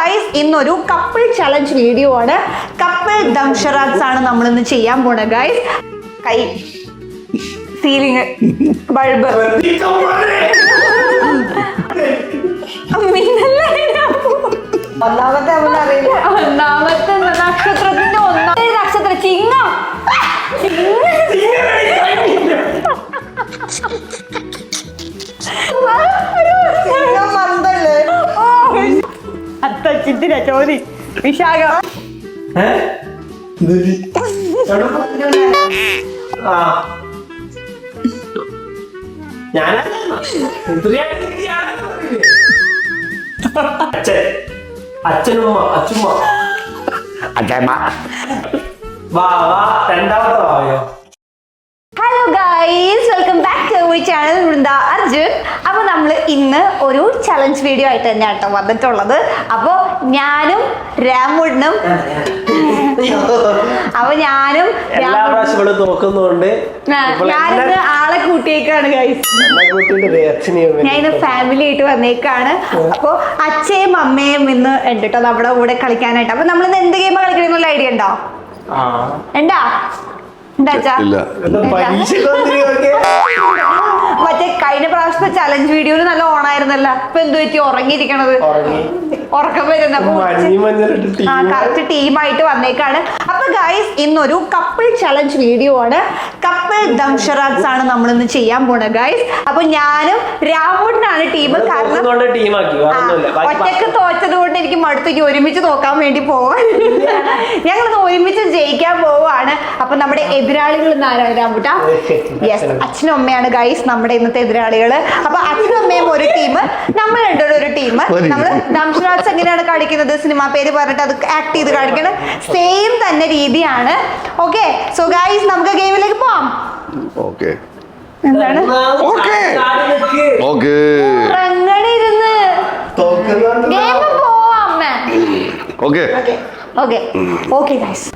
Guys ഇന്നൊരു couple challenge video ആണ്. Couple ദംഷറാസ് ആണ് നമ്മൾ ഇന്ന് ചെയ്യാൻ പോണ ഗൈസ്. കൈ സീലിംഗ് ബൾബ് ഒന്നാമത്തെ നക്ഷത്രത്തിന്റെ ഒന്നാമത്തെ നക്ഷത്രം ചിങ്ങം. അത്തച്ചിത്തിര ചോദി വിശാഖം. അച്ഛനുമ്മ അച്ഛമ്മ രണ്ടാമത്തെ ഭാവയോ. Hello guys, welcome back to our channel Vrinda Arjun. അപ്പോൾ നമ്മൾ ഇന്ന് ഒരു ചലഞ്ച് വീഡിയോ ആയിട്ട് തന്നെയാണ് കേട്ടോ വന്നിട്ടുള്ളത്. അപ്പോൾ ഞാനും രാമുണ്ണും നോക്കുന്നുണ്ട്. ഞാനിന്ന് ആളെ കൂട്ടിയേക്കാണ് ഗൈസ്. ഞാൻ ഇന്ന് ഫാമിലി ആയിട്ട് വന്നേക്കാണ്. അപ്പോൾ അച്ഛയും അമ്മയും ഇന്ന് ഉണ്ട് കേട്ടോ നമ്മുടെ കൂടെ കളിക്കാനായിട്ട്. അപ്പൊ നമ്മൾ ഇന്ന് എന്ത് ഗെയിം കളിക്കണമെന്നുള്ള ഐഡിയ ഉണ്ടോ? മറ്റേ കഴിഞ്ഞ പ്രാവശ്യത്തെ ചലഞ്ച് വീഡിയോയിൽ നല്ല ഓണായിരുന്നല്ല. ഇപ്പൊ എന്ത് പറ്റി ഉറങ്ങിയിരിക്കണത്? ഉറക്കം വരുന്ന കറക്റ്റ് ടീമായിട്ട് വന്നേക്കാണ്. അപ്പൊ ഗൈസ് ഇന്നൊരു കപ്പിൾ ചലഞ്ച് വീഡിയോ ആണ്. കപ്പിൾ ദംഷറാസ് ആണ് നമ്മൾ ഇന്ന് ചെയ്യാൻ പോണ ഗൈസ്. അപ്പൊ ഞാനും രാമുണ്ണാണ് ടീം. കാരണം ഒറ്റക്ക് തോറ്റത് കൊണ്ട് എനിക്ക് മടുത്തേക്ക് ഒരുമിച്ച് നോക്കാൻ വേണ്ടി പോവാൻ ഞങ്ങളിന്ന് ഒരുമിച്ച് ജയിക്കാൻ പോവാണ്. അപ്പൊ നമ്മുടെ എതിരാളികൾ ആരാണ് രാമുട്ട? യെസ്, അച്ഛനും അമ്മയാണ് ഗൈസ് നമ്മുടെ ഇന്നത്തെ എതിരാളികള്. അപ്പൊ അച്ഛനും അമ്മയും ഒരു ടീം, നമ്മൾ രണ്ടുപേരും ഒരു ടീം. നമ്മള് ദംഷറാസ് എങ്ങനെയാണ് കളിക്കുന്നത്, സിനിമ പേര് പറഞ്ഞിട്ട് അത് ആക്ട് ചെയ്ത് കളിക്കണം. സെയിം തന്നെ രീതിയാണ്. ഓക്കെ, സോ ഗൈസ് നമുക്ക് ഗെയിമിലേക്ക് പോവാം. എന്താണ് ഉറങ്ങണിരുന്ന് ഗെയിം പോവാം അമ്മ. Okay okay guys.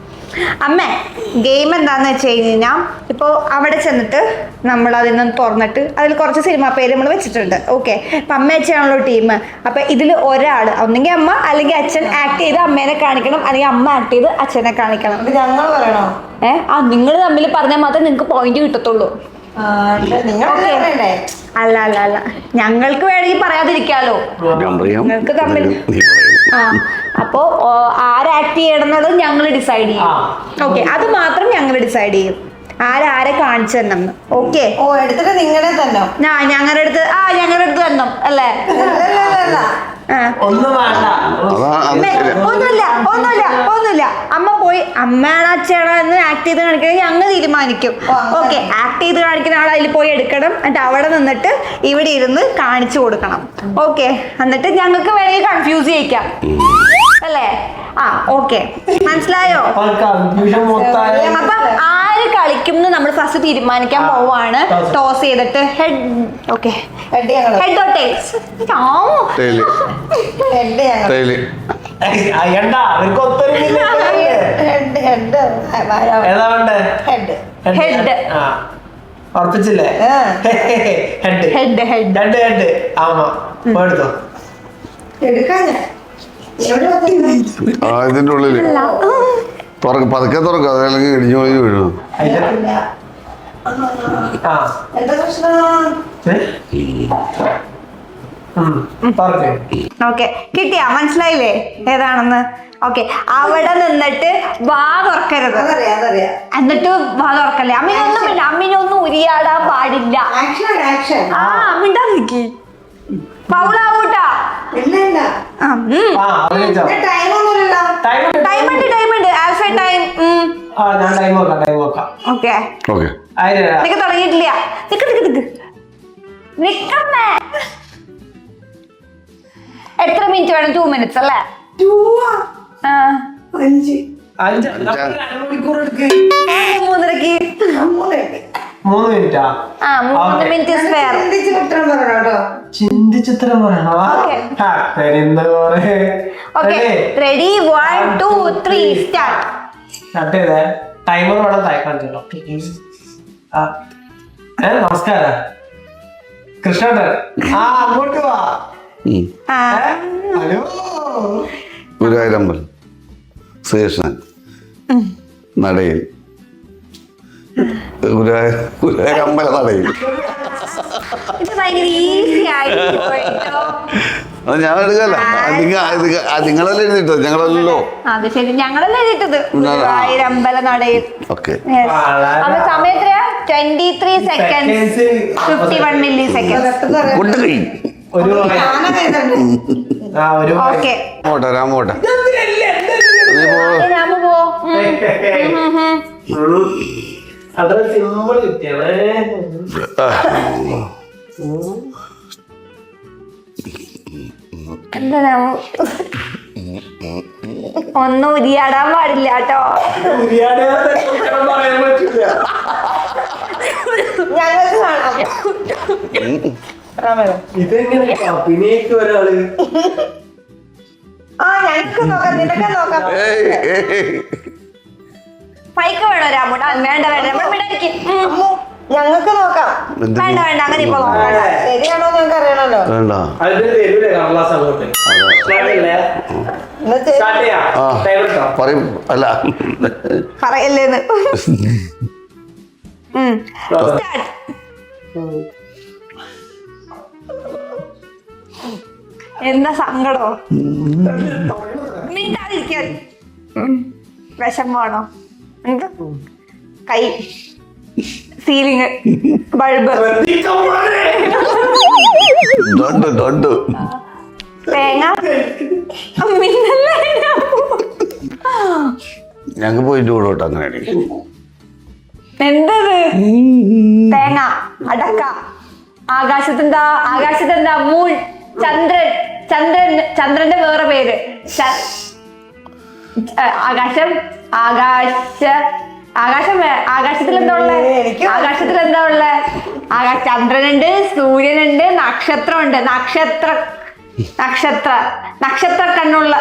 അമ്മ ഗെയിം എന്താന്ന് വെച്ച് കഴിഞ്ഞാൽ ഇപ്പോൾ അവിടെ ചെന്നിട്ട് നമ്മൾ അതിൽ നിന്ന് തുറന്നിട്ട് അതിൽ കുറച്ച് സിനിമ പേര് നമ്മൾ വെച്ചിട്ടുണ്ട്. ഓക്കെ, അപ്പം അമ്മ അച്ഛനാണല്ലോ ടീം. അപ്പം ഇതിൽ ഒരാൾ ഒന്നെങ്കിൽ അമ്മ അല്ലെങ്കിൽ അച്ഛൻ ആക്ട് ചെയ്ത് അമ്മേനെ കാണിക്കണം, അല്ലെങ്കിൽ അമ്മ ആക്ട് ചെയ്ത് അച്ഛനെ കാണിക്കണം. ഞങ്ങൾ പറയണോ? നിങ്ങൾ തമ്മിൽ പറഞ്ഞാൽ മാത്രമേ നിങ്ങൾക്ക് പോയിന്റ് കിട്ടത്തുള്ളൂ. അല്ല അല്ല അല്ല, ഞങ്ങൾക്ക് വേണമെങ്കിൽ പറയാതിരിക്കാലോ. നിങ്ങൾക്ക് തമ്മിൽ അപ്പോ ആരാക്ട് ചെയ്യണം എന്നുള്ളത് ഞങ്ങൾ ഡിസൈഡ് ചെയ്യും. ഓക്കെ, അത് മാത്രം ഞങ്ങൾ ഡിസൈഡ് ചെയ്യും ആരെ കാണിച്ചു തരണം. ഓക്കെ, എടുത്തിട്ട് നിങ്ങളെ തന്നെ ഞങ്ങളുടെ അടുത്ത് തരണം അല്ലേ? ഒന്നുമില്ല. അമ്മ പോയി അമ്മയാണോ അച്ഛനാണോ എന്ന് ആക്ട് ചെയ്ത് കാണിക്കണമെങ്കിൽ ഞങ്ങൾ തീരുമാനിക്കും. ഓക്കെ, ആക്ട് ചെയ്ത് കാണിക്കുന്ന ആൾ അതിൽ പോയി എടുക്കണം. എന്നിട്ട് അവിടെ നിന്നിട്ട് ഇവിടെ ഇരുന്ന് കാണിച്ചു കൊടുക്കണം. ഓക്കെ, എന്നിട്ട് ഞങ്ങൾക്ക് വേണമെങ്കിൽ കൺഫ്യൂസ് ചെയ്യിക്കാം അല്ലേ? ഓക്കെ, മനസ്സിലായോ? അപ്പൊ ആര് കളിക്കും എന്ന് നമ്മൾ ഫസ്റ്റ് തീരുമാനിക്കാൻ പോവാണ്. ടോസ് ചെയ്തിട്ട് head. Okay, head or tails? ഉറപ്പിച്ചില്ലേ? ഇതിന്റെ ഉള്ളില് പതുക്കെ തുറക്കുക, അതല്ലെങ്കിൽ ഇടിഞ്ഞു പോയി വീഴും. ഓക്കെ, കിട്ടിയാ? മനസ്സിലായില്ലേ ഏതാണെന്ന്? ഓക്കെ, അവിടെ നിന്നിട്ട് വാ തുറക്കരുത്. എന്നിട്ട് വാ തുറക്കല്ലേ? അമ്മിനൊന്നുമില്ല, അമ്മിനൊന്നും ഉരിയാടാൻ പാടില്ല. അമ്മിണ്ടാക്കി പൗളാവൂട്ടാ. ടൈമുണ്ട്. Alpha time. ഓക്കെ, നിനക്ക് തുടങ്ങിയിട്ടില്ല. നിക്കമ്മേ. എത്ര മിനിറ്റ് വേണം? 2 minutes അല്ലേ? 3 മിനിറ്റ് സ്പെയർ. ചിന്തിച്ചുത്തരം പറയണോ? റെഡി? 1 2 3 സ്റ്റാർട്ട്. ടൈമർ വേണം തയ്ക്കാൻ. നമസ്കാരം കൃഷ്ണേട്ടൻ. അങ്ങോട്ട് വാ. ഹലോ ഗുരുവായൂരമ്പലം ശ്രീകൃഷ്ണൻ നടയിൽ ഗുരുവായൂരമ്പല നടയിൽ. ഇത് ഭയങ്കര ഈസി ആയിട്ട് പോയിട്ടോ. അത് ഞാൻ എടുക്കല്ല, നിങ്ങളല്ലേ എഴുതിട്ടോ, ഞങ്ങളല്ലോ. അത് ശരി, ഞങ്ങളല്ലേ എഴുതിട്ടത് ഗുരുവായൂരമ്പല നടയിൽ. ഓക്കെ. അപ്പൊ സമയം എത്രയാ? 23 seconds 51 milliseconds. കൊണ്ട് കഴി ഓക്കെ, പോട്ടെ രാമ പോട്ടെ. രാമു പോ. അത്ര സിമ്പിൾ കിട്ടിയാണ്. എന്താ രാമു, ഒന്നും ഉരിയാടാൻ പാടില്ല കേട്ടോ. പറയാൻ പറ്റില്ല. ഞങ്ങൾക്ക് കാണാം. ഇതെങ്ങനെ അഭിനയിക്ക് ഒരാള്? ആ ഞങ്ങൾക്ക് നോക്കാം, നിനക്ക് നോക്കാം. മൈക്ക് വേണോ രാമുടാ? വേണ്ട വേണ്ട, നമ്മൾ മിണ്ടായിരിക്കും. ഞങ്ങൾക്ക് നോക്കാം. വേണ്ട വേണ്ട, അങ്ങനെ ഇപ്പൊ നോക്കണ്ട. ശരിയാണോ ഞങ്ങൾക്ക് അറിയണല്ലോ. വേണ്ട. അതിന് തരൂലേ കടലാസ് അങ്ങോട്ട്? എന്നാ ശരി. സ്റ്റാർട്ട് ചെയ്യാം. ടൈം എടുത്തോ? പറയും അല്ല പറയല്ലേന്ന്. Start. എന്താ സങ്കടോ? മിണ്ടാതിരിക്കാൻ വിഷമാണോ? എന്ത് കൈ, സീലിങ്, ബൾബ്, തേങ്ങ, മിന്നല്ലേ? ഞങ്ങക്ക് പോയിട്ട് കൂടോട്ടെ അങ്ങനെ. എന്തത്? തേങ്ങ, അടക്ക, ആകാശത്തെന്താ? മൂൺ, ചന്ദ്രൻ, ചന്ദ്രന്റെ വേറെ പേര് ആകാശം. ആകാശത്തിൽ എന്താ ഉള്ളേ? ചന്ദ്രനുണ്ട്, സൂര്യനുണ്ട്, നക്ഷത്രമുണ്ട്. നക്ഷത്ര കണ്ണുള്ള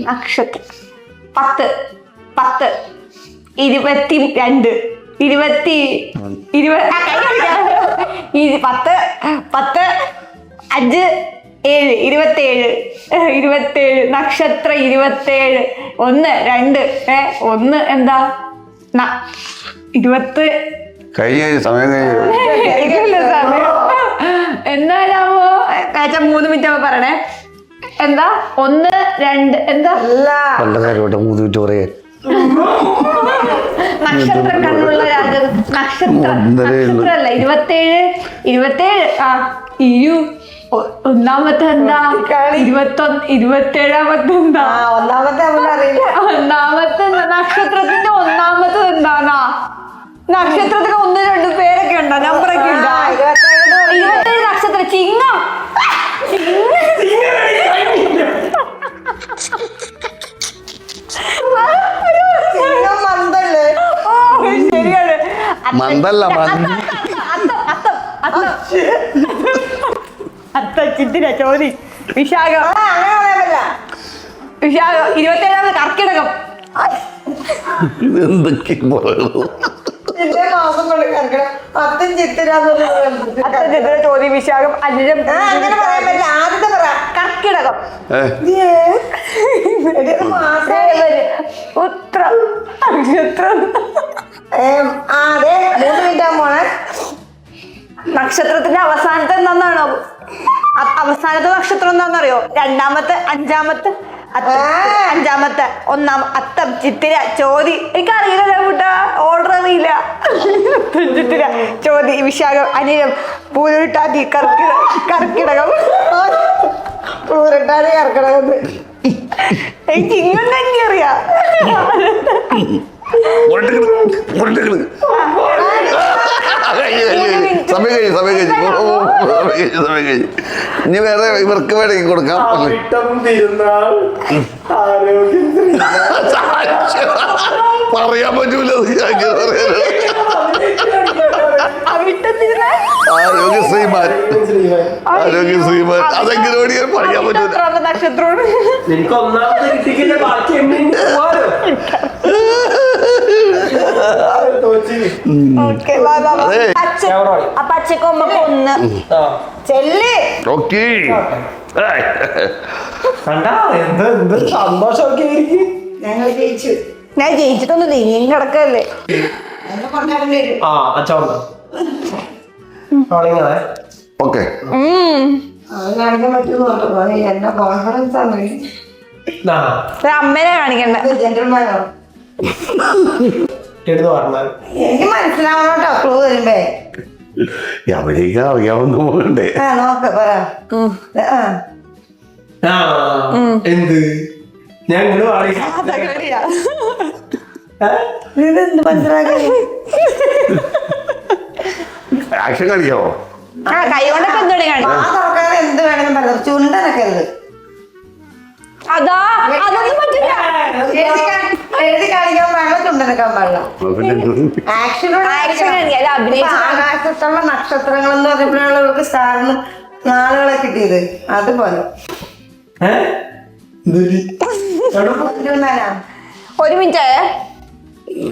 നക്ഷത്രം. 10 10 22 20 10 10 5 7 27 നക്ഷത്ര 27 1 2 1 എന്താ 20 സമയം എന്നാലാമോ 3 മിനിറ്റ് ആവുമ്പോ പറയണേ. എന്താ 1 2 എന്താ പണ്ടകാരോട്ടെ 3 മിനിറ്റ് പറയാ. നക്ഷത്ര കണ്ണുള്ള രാജൻ. നക്ഷത്രല്ല 27 ഒന്നാമത്തെ എന്താ? 27ാമത്തെ എന്താ? ഒന്നാമത്തെ അറിയില്ല. ഒന്നാമത്തെ നക്ഷത്രത്തിന്റെ ഒന്നാമത്തെ എന്താണാ? നക്ഷത്രത്തിന് 1 2 പേരൊക്കെ ഉണ്ടോ? നമ്പറൊക്കെ ഉണ്ടോ? 27 നക്ഷത്രം. ചിങ്ങം. ശരിയാണ്. മന്ദല്ല ചിത്തിര ചോദി. വിശാഖം. 27ാമത് കർക്കിടകം. എന്തൊക്കെ അത്തം ചിത്തിര ചോദി. വിശാഖം. അനിഴം. അങ്ങനെ പറയാൻ പറ്റില്ല. ആദ്യത്തെ പറ. കർക്കിടകം. ഉത്ര നക്ഷത്രം. അതെ 3 മിനിറ്റ് ആകുമ്പോണ്. നക്ഷത്രത്തിന്റെ അവസാനത്തെ എന്താണോ? അവസാനത്തെ നക്ഷത്രം എന്താണെന്നറിയോ? 2ാമത്തെ 5ാമത്തെ 5ാമത്തെ 1 അത്തം ചിത്തിര ചോതി. എനിക്കറിയില്ല കൂട്ടാ, ഓർഡർ അറിയില്ല. ചിത്തിര ചോതി വിശാഖം അനിഴം പൂരുട്ടാതി കർക്കിടകം. പൂരട്ടാതി കർക്കിടകം. എനിക്ക് ഇങ്ങനെ തന്നെ അറിയാം. സമയം കഴിഞ്ഞു. ഇനി വേറെ ഇവർക്ക് വേണമെങ്കിൽ കൊടുക്കാം. പറയാൻ പറ്റൂല. ആരോഗ്യശ്രീമാൻ അതെങ്ങനെയോട് ഞാൻ പറയാൻ പറ്റൂല. നക്ഷത്രമാണ്. എനിക്ക് ഒന്നാമത്തെ കിട്ടിക്കില്ല, ബാക്കി ഓക്കെ വാ വാ വാ. അതെ. ആ പച്ചക്കൊമ്പൊക്കെ ഒന്ന് ചെല്ല്. ഓക്കേ കണ്ടാ എന്ത് സന്തോഷമൊക്കെ ആയിരിക്കും. ഞങ്ങൾ ജയിച്ചു. ഞാൻ ജയിച്ചിട്ടൊന്നുമില്ല, ഇനിയും കിടക്കല്ലേ. എന്നെ കൊണ്ടാടേണ്ടി വരും. ആ അച്ചോണ്ട കളിങ്ങളെ ഓക്കെ. അത് കാണിക്കാൻ പറ്റുമോ? എന്നെ കോൺഫിഡൻസ് ആണ്. അമ്മേനെ കാണിക്കണ്ട. ജെന്റിൽമാനോ? എടുത്ത് പറഞ്ഞാൽ എനിക്ക് മനസ്സിലാവണം കേട്ടോ ക്ലൂ തരുമ്പേ. അവിടേക്ക് അറിയാവുന്ന പോകണ്ടേ? നോക്ക പറ. എന്ത് ഞാൻ ഇങ്ങോട്ട് പാടി ഇതെന്ത് മനസ്സിലാക്കി? ആക്ഷൻ കാണിക്കാവോ? ആ കൈ കൊണ്ടൊക്കെ എന്തുകൊണ്ട് കാണിക്കും. ആ തുറക്കാൻ എന്ത് വേണമെങ്കിലും പറയാം. ചുണ്ടനൊക്കെ എന്ത് അതാ അതൊന്നും പറ്റില്ല. എഴുതി കാണിക്കാൻ പാടില്ല, ചുണ്ടനക്കാൻ പാടില്ല. ആക്ഷനോട് Action കാണിക്കാം. അത് അഭിനയിച്ച് ആകാശത്തുള്ള നക്ഷത്രങ്ങൾ എന്ന് പറഞ്ഞപ്പോഴാണ് ഇവർക്ക് സ്റ്റാറിന് നാളുകളെ കിട്ടിയത്. അതുപോലെ ജെന്റിൽമാനാ. ഒരു മിനിറ്റ് ആയേ.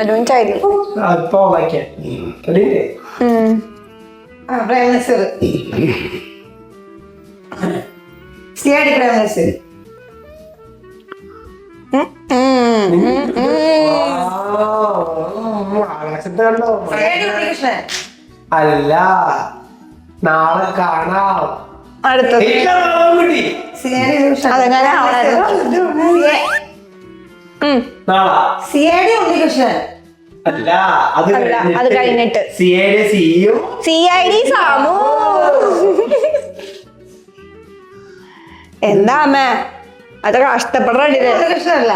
ഒരു മിനിറ്റ് ആയില്ലേ. ഇപ്പൊ വായിക്കാം. പ്രേം നസീർ. സിയാടി പ്രേം നസീർ. ആകാശത്ത് കണ്ടോ? സിയാടി ഉണ്ണികൃഷ്ണൻ. അല്ല നാളെ കാണാം. അടുത്തത് സിയാടി ഉണ്ണികൃഷ്ണൻ. അതെങ്ങനെ ആവണായിരുന്നു? നാളെ സിയാടി ഉണ്ണികൃഷ്ണൻ. അല്ല അത് അല്ല, അത് കഴിഞ്ഞിട്ട്. സിയുടെ സിയും CID സാമു. എന്താ അമ്മ അത് കഷ്ടപ്പെടണ്ടില്ലേ? ഉണ്ണികൃഷ്ണനല്ല,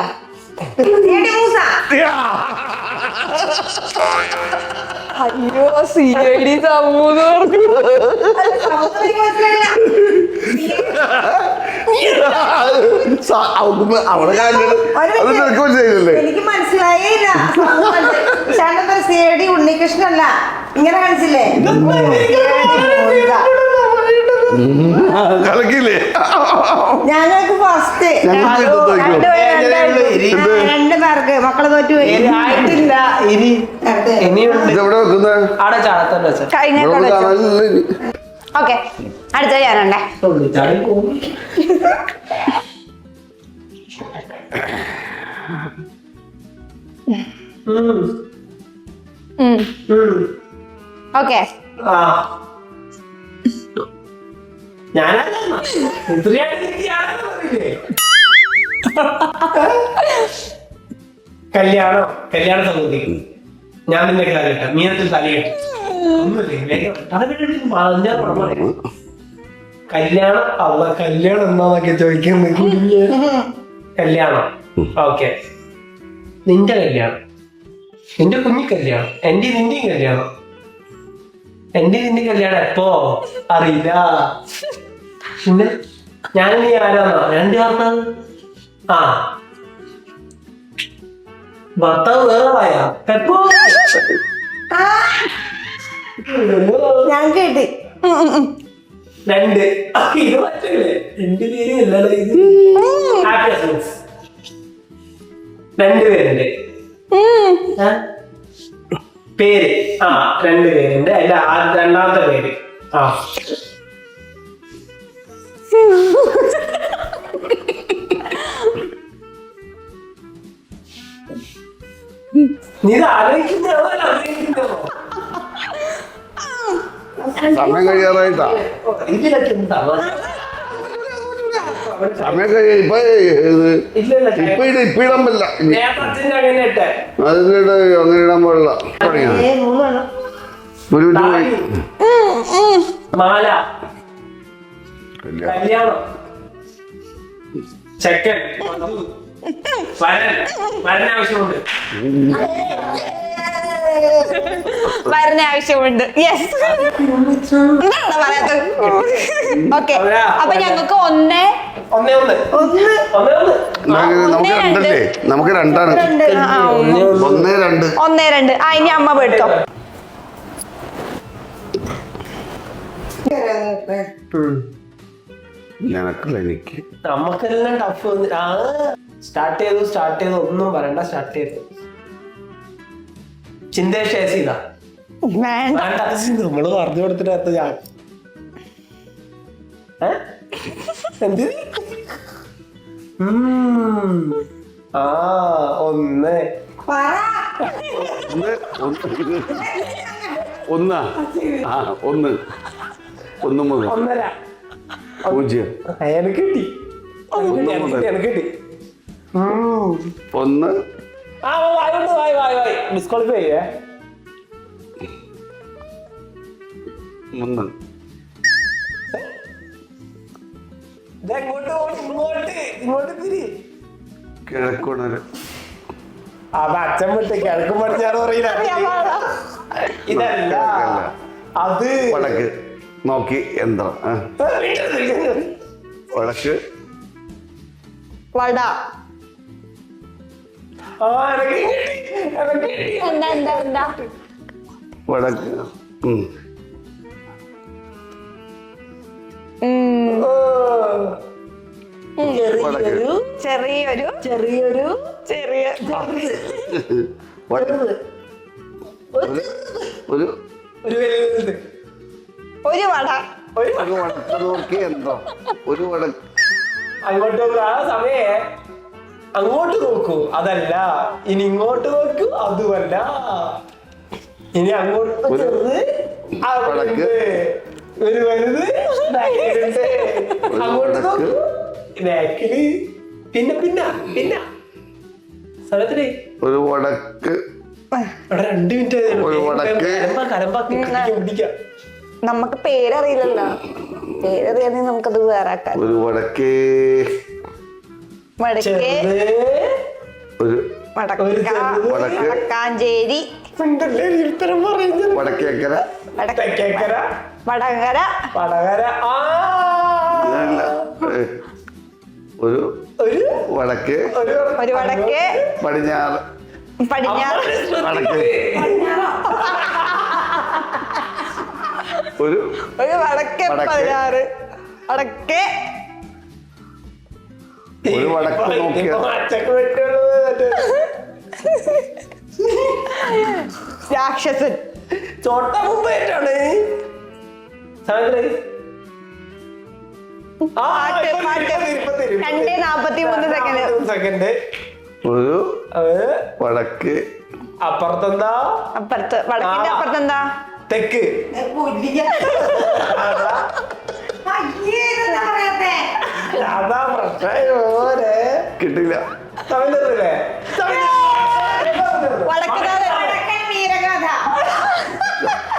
സിയാടി മൂസ. അയ്യോ CID സാമു അവിടെ മനസ്സിലായില്ലേ? എനിക്ക് മനസ്സിലായില്ല. ചേട്ടൻ സിയാടി ഉണ്ണികൃഷ്ണനല്ല, ഇങ്ങനെ കാണിച്ചില്ലേ? കളിക്കില്ലേ? ഞങ്ങൾക്ക് ഫസ്റ്റ് രണ്ട് പേർക്ക് മക്കളെ തോറ്റു പോയി. ആയിട്ടില്ല. ഇനിയുണ്ട്. ഇതെവിടെ വെക്കുന്നത്? അവിടെ ചാടത്തന്നെ വെച്ച കഴിഞ്ഞ ഇവിടെ കാണാനില്ല ഇനി. ഓക്കെ അടുത്ത ഞാനുണ്ടേ. ചാടി പോകും. ഓക്കെ ആ ഞാനാ കല്യാണ സമിതി ഞാൻ നിന്റെ കാലിട്ട മീനത്തിൽ തലയിട്ട് കല്യാണം അല്ല കല്യാണം എന്താന്നൊക്കെ ചോദിക്കുന്നത്. കല്യാണം ഓക്കെ നിന്റെ കല്യാണം നിന്റെ കുഞ്ഞി കല്യാണം എന്റെ നിന്റെയും കല്യാണം എന്റെ നിന്റെ കല്യാണം എപ്പോ അറിയില്ല. പിന്നെ ഞാൻ നീ ആരാന്നോ രണ്ട് ഭർത്താവ് ആ ഭർത്താവ് വേറെയാ എപ്പോ ഞാൻ കേട്ടി. രണ്ട് ഇത് പറ്റില്ലേ എന്റെ പേര് അല്ലല്ലോ ഇത് ഹാപ്പി ഹസ്ബൻഡ്സ് രണ്ടുപേരുണ്ട് പേര് ആ രണ്ട് പേരുണ്ട് അതിന്റെ രണ്ടാമത്തെ പേര് ആ നീ ഇത് ആലോചിക്കുന്നോ ആലോചിക്കുന്നോ സമയം കഴിയാറായിട്ടാ. ഇതിലൊക്കെ എന്താ സമയം കഴിയാ ഇപ്പൊ ഇപ്പൊ ഇടാൻ പറ്റില്ല. അങ്ങനെ ഇട്ടെ അതിനിടെ അങ്ങനെ ഇടാൻ പാടില്ല. തുടങ്ങിയാ മൂന്നെണ്ണം. ഒരു മിനിറ്റ് പോയി. മാല കല്യാണം ചെക്കൻ വരൻ ആവശ്യമുണ്ട് വരുന്ന ആവശ്യമുണ്ട്. യെസ് എന്താണ് പറയാത്തത്? ഓക്കെ അപ്പൊ ഞങ്ങൾക്ക് ഒന്നേ ഒന്ന് നമുക്ക് രണ്ടല്ലേ? നമുക്ക് രണ്ടാണ്. 1-2. 1-2. ആ ഇനി അമ്മ പെട്ടോ. ഞനക്കല്ല എനിക്ക്. നമുക്കെല്ലാം ടഫ് സ്റ്റാർട്ട് ചെയ്തു ഒന്നും പറയണ്ട സ്റ്റാർട്ട് ചെയ്തു ചിന്തേഷ് ഇതാ വേണ്ട. നമ്മള് പറഞ്ഞു കൊടുത്തിട്ട് ഞാൻ എന്ത് ആ ഒന്ന് ഒന്നാ ആ ഒന്ന് മുതൽ 1.5 പൂജ്യം എനിക്ക് കിട്ടി എനിക്ക് കിട്ടി ഒന്ന് ആ വായി ഡിസ്ക്വാളിഫൈ ചെയ്യേ ഒന്ന് ഇങ്ങോട്ട് തിരി കിഴക്കുണര് അത് അച്ഛൻ വിട്ട് കിഴക്കും പഠിച്ചാലും അറിയില്ല ഇതല്ല അത് വടക്ക് നോക്കി യന്ത്രം വടക്ക് വട. എന്താ വടക്ക് വടക്ക് ചെറിയ ഒരു ഒരു വട. വടക്ക് നോക്കി യന്ത്രം ഒരു വടക്ക് അങ്ങോട്ട് നോക്കൂ ആ സമയേ അങ്ങോട്ട് നോക്കൂ അതല്ല ഇനി ഇങ്ങോട്ട് നോക്കൂ അതുമല്ല ഇനി അങ്ങോട്ട് ചെറുത് വടക്ക് ഒരു വലുത് അങ്ങോട്ട് നോക്കൂ ബാക്കില് പിന്നെ സ്ഥലത്തില് ഒരു വടക്ക് 2 മിനിറ്റ് ഒരു വടക്ക് പിടിക്കാം നമുക്ക് പേരറിയില്ലല്ലോ. പേരറിയാതെ നമുക്കത് വേറെ ആക്കാം. ഒരു വടക്കേ വടക്കേ ഒരു വടക്കാഞ്ചേരി വടക്കേക്കര വടകര ഒരു വടക്ക് ഒരു വടക്ക് പടിഞ്ഞാറ് വടക്ക് ഒരു വടക്ക് 16 വടക്ക് ഒരു വടക്ക് നോക്കിയ രാക്ഷസൻ ചോട്ട മുമ്പായിട്ടാണ് പാട്ട് 2:43 സെക്കൻഡ് ഒരു വടക്ക് അപ്പുറത്തെന്താ അപ്പുറത്ത് വടക്കിന്റെ അപ്പുറത്തെന്താ തെക്ക് അതാ പ്രശ്നം കിട്ടില്ല തമിഴല്ലേ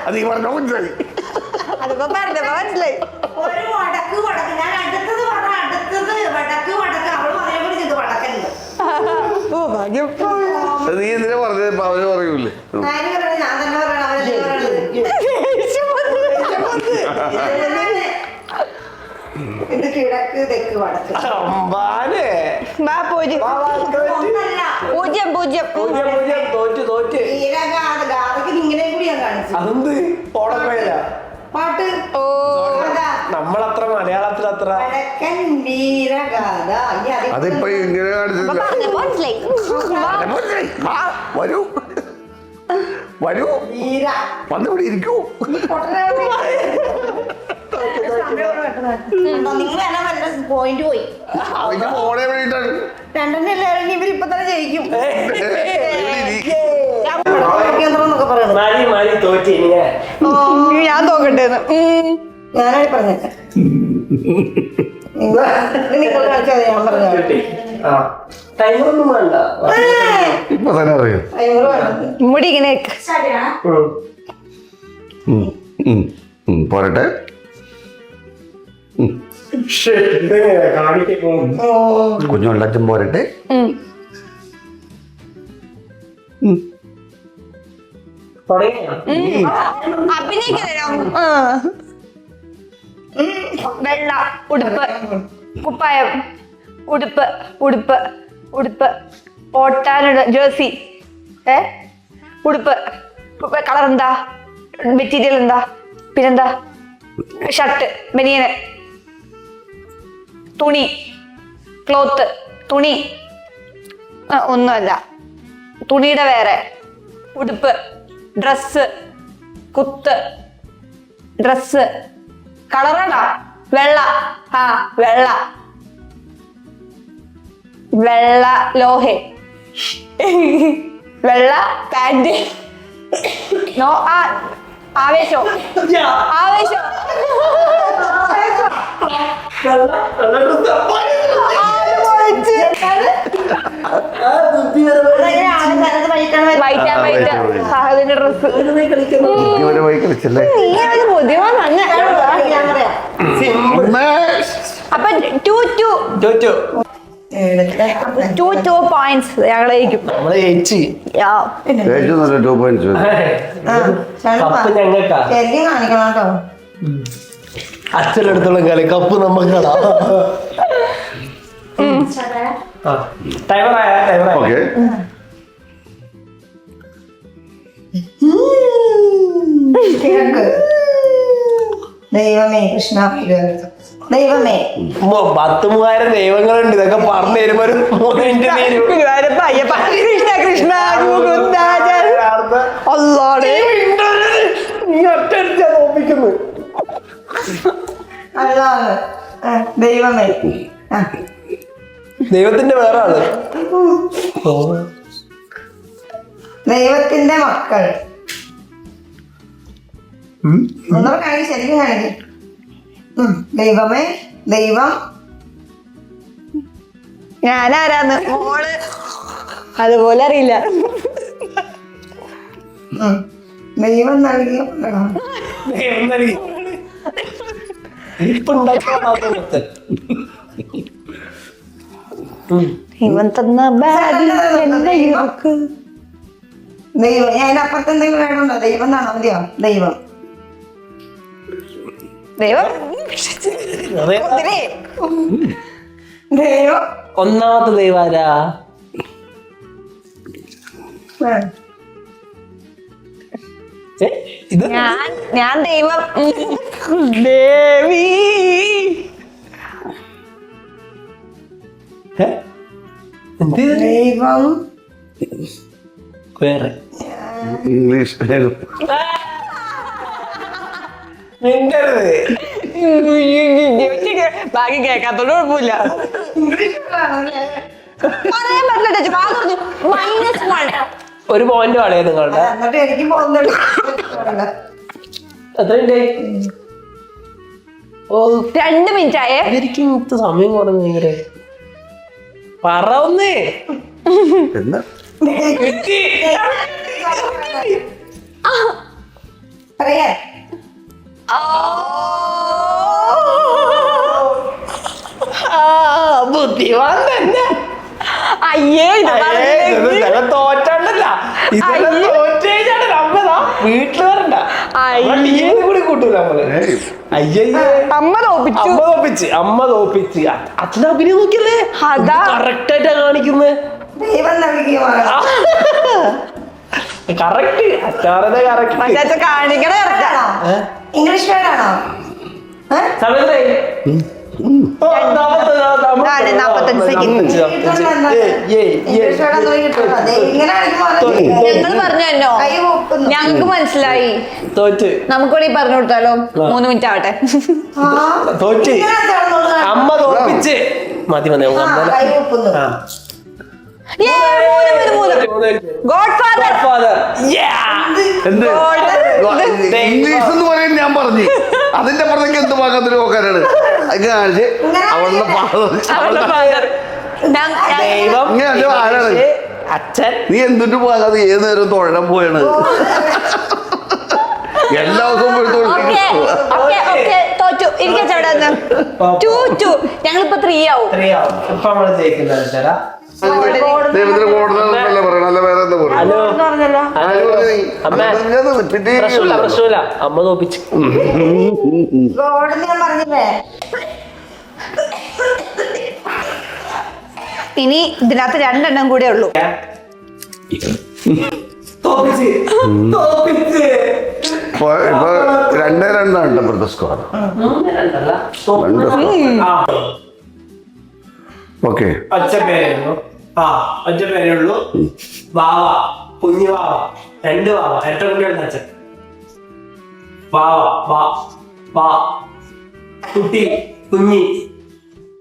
അത് ഈ പറഞ്ഞ മനസ്സിലായി അതിപ്പോ പറഞ്ഞപ്പോ മനസ്സിലായി. ഒരു വടക്ക് ഞാൻ അടുത്തത് വടക്ക് അവള് അതേപോലെ ചെയ്തു വടക്കല്ലോ. നീ എന്തിനാ പറഞ്ഞത് അവര് പറയൂലേ ആര് പറയണേ? ഞാൻ തന്നെ പറയണം. അവരല്ലേ പറയണത്. ഇത് കിഴക്ക് തെക്ക് വടക്ക് അമ്പാനെ വാ പോര്. ഒന്നല്ല. 0 തോറ്റ് വീരഗാഥ ഗാഥയ്ക്ക് ഇങ്ങനെ കൂടി ഞാൻ കാണിച്ചു അതെന്ത് ഓടക്കോയില്ല പാട്ട്. ഓ അതാ നമ്മളത്ര മലയാളത്തിൽ അത്ര വടക്കൻ വീരഗാഥ. അതിപ്പോ ഇങ്ങനെ കാണിച്ചില്ല പറഞ്ഞപ്പോ മനസ്സിലായി. വരൂ വരൂ വീര വന്നിവിടെ ഇരിക്കൂ നിങ്ങൾ എന്നെ വല്ല പോയിന്റ് പോയി. അതിന്റെ മോളെ വേണ്ടിയിട്ടാണ് രണ്ടെണ്ണം എല്ലാവരും ഇവരിപ്പൊ തന്നെ ജയിക്കും. തോറ്റി ഇങ്ങനെ ഞാൻ തോക്കണ്ടേന്ന്. ഞാനായി പറഞ്ഞ നിങ്ങൾ കളിച്ചാൽ ഞാൻ പറഞ്ഞ ടൈമറൊന്നും വേണ്ട ഇപ്പൊ തന്നെ അറിയാം മുടി ഇങ്ങനെ പോരട്ടെ കുഞ്ഞുള്ളച്ചും പോരട്ടെ അഭിനയിക്കണോ? വെള്ള ഉടുപ്പ് കുപ്പായം ഉടുപ്പ് ഉടുപ്പ് ഉടുപ്പ് ഓട്ടാനുള്ള ജേഴ്സി ഉടുപ്പ് കളർ എന്താ? മെറ്റീരിയൽ എന്താ? പിന്നെന്താ? ഷർട്ട് ബനിയന് തുണി ക്ലോത്ത് തുണി ഒന്നുമല്ല തുണിയുടെ വേറെ ഉടുപ്പ് ഡ്രസ്, കുത്ത്, ഡ്രസ്, കളറാണോ? വെള്ള, ആ വെള്ള, വെള്ള ലോഹെ, വെള്ള പാന്റ്, നോ ആവേശോ, ആവേശോ, വൈറ്റ് ആൻഡ് വൈറ്റ് സഹദിന്റെ ഡ്രസ്. നീ ബുദ്ധിമാൻ തന്നെ. അപ്പൊ 2 points ഞങ്ങളേക്കും. ശരിക്കും കാണിക്കണം കേട്ടോ. അച്ഛനടുത്തുള്ള കളി കപ്പ് നമുക്കാണ്. ഓക്കെ ദൈവമേ കൃഷ്ണ, ദൈവമേ 10,000 ദൈവങ്ങളുണ്ട്. ഇതൊക്കെ പറഞ്ഞു തരുമ്പോ ഒരു 3 മിനിറ്റ് തീരും. കൃഷ്ണ കൃഷ്ണ നീ ഒറ്റ തോപ്പിക്കുന്നു. അല്ലാതെ ദൈവമേ. ദൈവത്തിന്റെ വേറെ ആള്. ദൈവത്തിന്റെ മക്കൾ. ഒന്നും കാണിക്കും, ശരിക്കും കാണിക്കും. ദൈവമേ, ദൈവം. ഞാനാരാന്ന് മോള് അതുപോലെ അറിയില്ല. ദൈവം നൽകിയ ദൈവം നൽകി. ഇപ്പൊ ഉണ്ടാക്കിയ ഇവൻ തന്ന ബാഗിൽ ദൈവം. ഞാൻ അപ്പുറത്ത് എന്തെങ്കിലും വേണമുണ്ടോ? ദൈവം എന്നാണോ മതിയോ? ദൈവം, ദൈവം, ദൈവം. ഒന്നാമത്തെ ദൈവാരാ? ഇത് ഞാൻ ദൈവം. ദേവി. ദൈവം വേറെ ഇംഗ്ലീഷ് മിണ്ടരുത്. ബാക്കി കേൾക്കാത്തോണ്ട് കുഴപ്പമില്ല. പറയാൻ പറ്റില്ല. -1 ഒരു പോയിന്റ് കളയാ നിങ്ങളുടെ. എന്നിട്ട് എനിക്ക് പോകുന്നുണ്ട്. എത്ര മിനിറ്റ്? 2 മിനിറ്റ് ആയേ. ശരിക്കും ഇത്ര സമയം കുറഞ്ഞു. ഭയങ്കര പറ ഒന്നേ. എന്താ കിട്ടി. പറയാ ബുദ്ധിമാൻ തന്നെ. അയ്യേ തോറ്റണ്ടല്ല. ഇതെല്ലാം തോറ്റ് കഴിഞ്ഞാണ് നമ്മതാ വീട്ടില് വരണ്ട. കൂടി കൂട്ടൂല നമ്മള്. അയ്യേ അമ്മ തോപ്പിച്ചു. അമ്മ തോപ്പിച്ച്. അച്ഛനെ അഭിനയം നോക്കിയല്ലേ? അതാ കറക്റ്റ് ആയിട്ടാ കാണിക്കുന്നത്. ദൈവം നൽകിയ കറക്റ്റ്. അച്ചാറതെ കറക്റ്റ് കാണിക്കണ ഇംഗ്ലീഷ് വേർഡാണോ? സമയത്തായി. 45 സെക്കൻഡ്. ഇംഗ്ലീഷ് വേർഡ് നോക്കിയിട്ടുണ്ടോ? ഇങ്ങനെ ഞങ്ങൾ പറഞ്ഞു തന്നോ? ഞങ്ങക്ക് മനസ്സിലായി. തോറ്റ്. നമുക്കൂടെ പറഞ്ഞു കൊടുത്താലോ? 3 മിനിറ്റ് ആവട്ടെ. തോറ്റ്. അമ്മ തോപ്പിച്ച്. മതി മതി. കൈ ഒക്കുന്നു. ഇംഗ്ലീഷ് എന്ന് പറയാൻ ഞാൻ പറഞ്ഞു. അതിന്റെ പുറത്തേക്ക് എന്ത് പാകത്തിന് നോക്കാനാണ് അത് കാണിച്ച് ദൈവം ആരാണ് അച്ഛൻ. നീ എന്തിട്ട് പോകാതെ ഏത് നേരം തൊഴാൻ പോയാണ് എല്ലാ ദിവസവും തോറ്റു. ഞങ്ങളിപ്പോ 3 ആവും. ഇപ്പൊ നമ്മള് ജയിക്കുന്നത്. ദൈവത്തിന് കൂടുതലല്ലേ പറയണം, അല്ല വേറെ എന്താ പ്രശ്നമില്ല. അമ്മ തോപ്പിച്ച്. ഞാൻ പറഞ്ഞില്ലേ ഇനി ഇതിനകത്ത് 2 എണ്ണം കൂടെ ഉള്ളൂ. ഇപ്പൊ 2-2 ഇപ്പോഴത്തെ സ്കോർ. ഓക്കെ ഒറ്റ പേരേ ഉള്ളൂ. ഒറ്റ പേരേ ഉള്ളൂ. വാവ കുഞ്ഞു വാവ, 2 വാവ, ഇരട്ട കുട്ടികളുടെ അച്ഛൻ. വാവ, വാ, വാ, കുട്ടി, കുഞ്ഞി,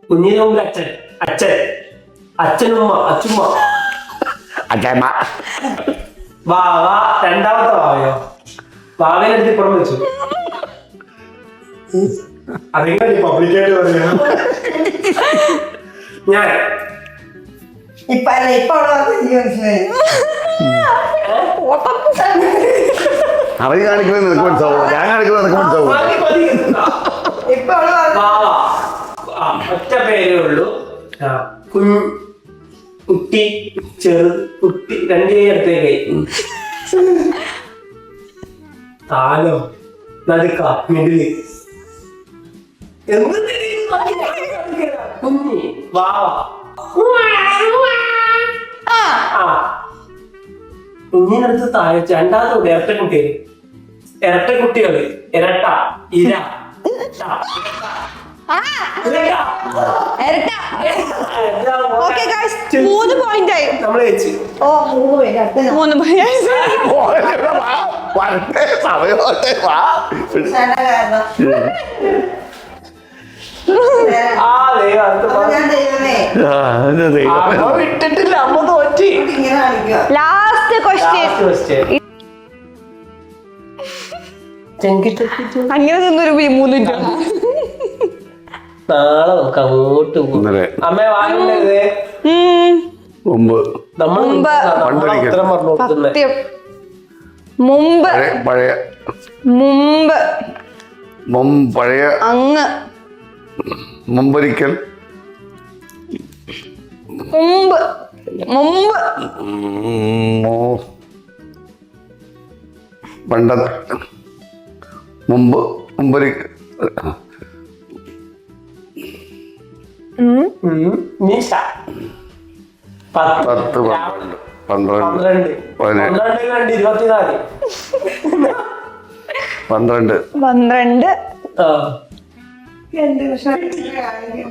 കുഞ്ഞിന് മുമ്പിൽ അച്ഛൻ, അച്ഛൻ, അച്ഛനുമ്മ, അച്ചുമ്മ, അച്ഛമ്മ. വാവ, 2ാമത്തെ വാവയോ, വാവേനെടുത്ത് ഇപ്പുറം വെച്ചു. അതെങ്ങനെ പബ്ലിക്കായിട്ട് പറയാ? ഞാൻ ഇപ്പൊ അല്ല, ഇപ്പൊ അവള് പറഞ്ഞത് മനസ്സിലായി. അവര് കാണിക്കുന്നത് നിനക്ക് മനസ്സിലാവും, ഞാൻ കാണിക്കുന്നത് നിനക്ക് മനസ്സിലാവും. മതി, മതി. ഇപ്പൊ അവള് പറഞ്ഞത് വാവ, ഒറ്റ പേരേ ഉള്ളൂ. കുട്ടി, ചെറു കുട്ടി, 2 കൈ അടുത്തേ കൈ, താലോ, നടുക്ക, മിഡില്, കുഞ്ഞി, വാവ, കുഞ്ഞിനടുത്ത് താഴെ 2ാമത്തെ ഇരട്ടക്കുട്ടികള്, ഇരട്ട, ഇര, ഓക്കെ ഗൈസ് 3 പോയിന്റ് ആയി. നമ്മള് ചേച്ചി ഓ 3 പേര് അടുത്ത 3 പോയിന്റ് വരട്ടെ, സമയമാട്ടെ, വാ. കാരണം അപ്പൊ ഞാൻ ദൈവമേ ആ, ഇത് ദൈവമേ. അമ്മ വിട്ടിട്ടില്ല, അമ്മ തോറ്റി. ഇങ്ങനെ കാണിക്കുക. Last question. അങ്ങനെ നിന്നൊരു 3 മിനിറ്റ്. നാളെ നമുക്ക് അങ്ങോട്ട് പോകും. ഇന്നലെ അമ്മ വാങ്ങണ്ടേ? മുമ്പ് മുമ്പ്. ഉത്തരം പറഞ്ഞു കൊടുക്കുന്നേ. സത്യം. മുമ്പ് പഴയ മുമ്പ് പഴയ അങ്ങ് മുമ്പൊരിക്കൽ മുമ്പ് മുമ്പ് പണ്ടത്തെ മുമ്പൊരിക്കൽ മീശ 10 12 12 24 12 12 എന്ത് കൃഷ്ണ കാണിക്കുക.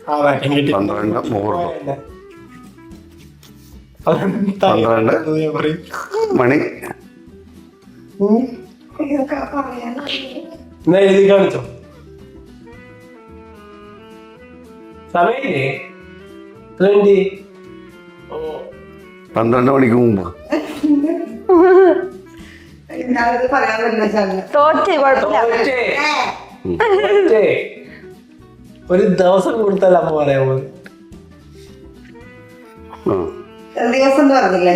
12 മുഹൂർത്തം 12 മണി ഇതൊക്കെ പറയാൻ എന്നാ എഴുതി കാണിച്ചോ. സമയല്ലേ 12 മണിക്ക് മുമ്പ് ഇന്നാളത് പറയാൻ പറ്റില്ല ചങ്ങ. തോറ്റ് കുഴപ്പമില്ല. ഒരു ദിവസം കൊടുത്താൽ അമ്മ പറയാൻ പോലെ. ആ, ദിവസം എന്ന് പറഞ്ഞില്ലേ?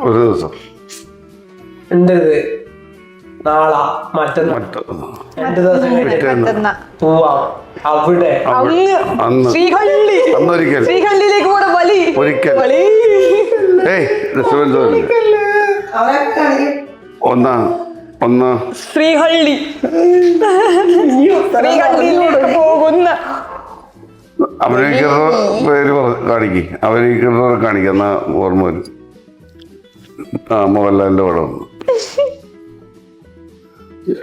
ഒരു ദിവസം എന്റേത് നാളാ മറ്റന്നാ മറ്റു 2 ദിവസം കഴിഞ്ഞ് പെട്ടെന്ന് പോവാം അവിടെ. അങ്ങ് അന്ന് ശ്രീഹള്ളി. അന്നൊരിക്കൽ ശ്രീഹള്ളിയിലേക്ക് കൂടെ വലി ഒരിക്കൽ വലി. ഏയ് രസമെന്തോ അവരെ കാണിക്കും. ഒന്ന് ശ്രീഹള്ളി. ശ്രീഹള്ളിയിലേക്ക് പോകുന്ന അഭിനയിക്കുന്ന പേര് അഭിനയിക്കുന്നവരെ കാണിക്കുക, എന്നാ ഓർമ്മ വരും. ആ മോഹൻലാലിന്റെ പടം.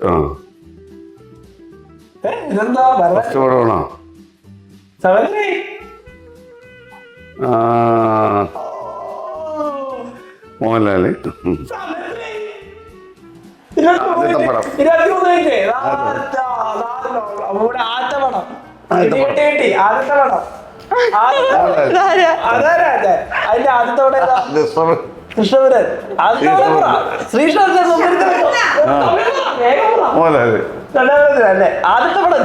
ആ ഇതെന്താ ഫസ്റ്റ് പടമാണോ? സമയല്ലേ മോഹൻലാല്. ആദ്യത്തെ പടം. 23 ആദ്യത്തെ പടം. ആദ്യത്തെ പടം. അതാരാ അതിന്റെ ആദ്യത്തെ പടം ഏതാ? കൃഷ്ണപുരൻ. ശ്രീകൃഷ്ണ മോഹൻലാല്. അല്ലേ ആദ്യത്തെ പടം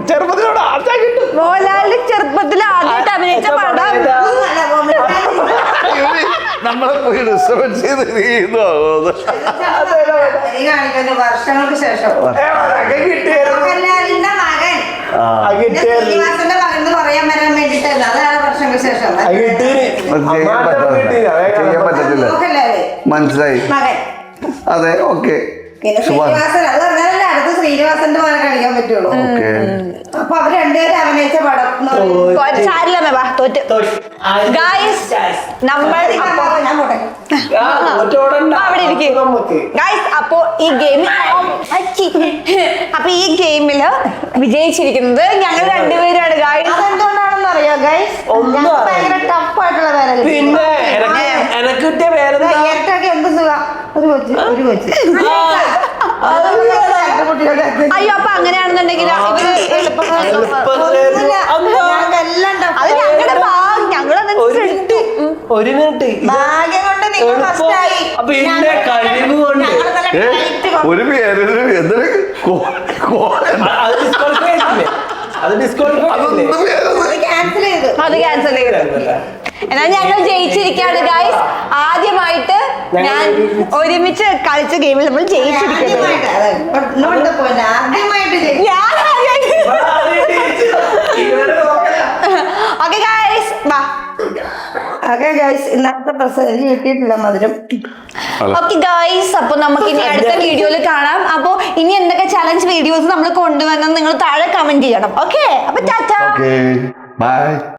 ചെറുപ്പത്തിലൂടെ ആദ്യം കിട്ടും. മോഹൻലാലിന്റെ ചെറുപ്പത്തിൽ ആദ്യമായിട്ട് അഭിനയിച്ച പടം നമ്മളെ പോയി ഡിസ്റ്റർബൻസ് ചെയ്ത് ചെയ്യുന്നു. ഈ കാണിക്കുന്ന വർഷങ്ങൾക്ക് ശേഷം മോഹൻലാലിന്റെ മകൻ ശ്രീനിവാസന്റെ മകൻ എന്ന് പറയാൻ വരാൻ വേണ്ടിട്ടല്ല, അതാണ് വർഷങ്ങൾക്ക് ശേഷം. ചെയ്യാൻ പറ്റത്തില്ല. മോഹൻലാല് മനസ്സിലായി. മകൻ. അതെ, ഓക്കെ. പിന്നെ ശ്രീനിവാസൻ അത് പറഞ്ഞാലല്ലേ അടുത്ത ശ്രീനിവാസന്റെ മകൻ കാണിക്കാൻ പറ്റുള്ളൂ. ഓക്കെ. അപ്പൊ അവര് രണ്ടുപേരും അഭിനയിച്ച പടം എന്ന് പറയുന്നത് സാരില്ല വാ തോറ്റ്. ഗായ്സ് നമ്മൾ ഞാൻ പോട്ടെ. അവിടെ ഇരിക്കും ഗായ്സ്. അപ്പോ ഈ ഗെയിമില് വിജയിച്ചിരിക്കുന്നത് ഞങ്ങൾ രണ്ടുപേരാണ് ഗായ്സ്. അതെന്തുകൊണ്ടാണെന്ന് അറിയാം. ഗൈസ് ഒന്നും ഭയങ്കര ടഫായിട്ടുള്ള പേര പിന്നെ എനക്ക് കിട്ടിയ പേരെന്താ ഇരട്ടൊക്കെ എന്ത് സുഖം ഒരു കൊച്ച് കുട്ടികളുടെ അയ്യോ അപ്പൊ അങ്ങനെയാണെന്നുണ്ടെങ്കിൽ ഇവര് ഞങ്ങൾക്കെല്ലാം അത് ഞങ്ങളുടെ ഭാഗ്യം ഞങ്ങളതനുസരിച്ച് ഒരു മിനിറ്റ് ഭാഗ്യം കൊണ്ട് നിങ്ങൾ ഫസ്റ്റ് ആയി പിന്നെ കഴിവ് കൊണ്ട് ഒരു പേര് എന്തൊരു അത് ഡിസ്ക്വാളിഫൈ ആയിട്ടില്ലേ അത് ഡിസ്ക്വാളിഫൈ ആയിട്ടില്ലേ അതൊന്നും പേരത് ക്യാൻസൽ ചെയ്തു അത് ക്യാൻസൽ ചെയ്തു. എന്നാൽ ഞങ്ങൾ ജയിച്ചിരിക്കുകയാണ് ഗൈസ്. ആദ്യമായിട്ട് ഞാൻ ഒരുമിച്ച് കളിച്ച ഗെയിമിൽ നമ്മൾ ജയിച്ചിരിക്കുന്നത്. ആദ്യമായിട്ട് ചെയ്തു. ഞാൻ ഓക്കെ ഗൈസ് വാ. ഓക്കെ ഗൈസ് ഇന്നത്തെ പ്രസന്റ് കിട്ടിയിട്ടില്ല മധുരം. ഓക്കെ ഗൈസ് അപ്പൊ നമുക്ക് ഇനി അടുത്ത വീഡിയോയിൽ കാണാം. അപ്പൊ ഇനി എന്തൊക്കെ ചലഞ്ച് വീഡിയോസ് നമ്മൾ കൊണ്ടുവരണം നിങ്ങൾ താഴെ കമന്റ് ചെയ്യണം. ഓക്കെ അപ്പൊ ടാറ്റ. Okay bye.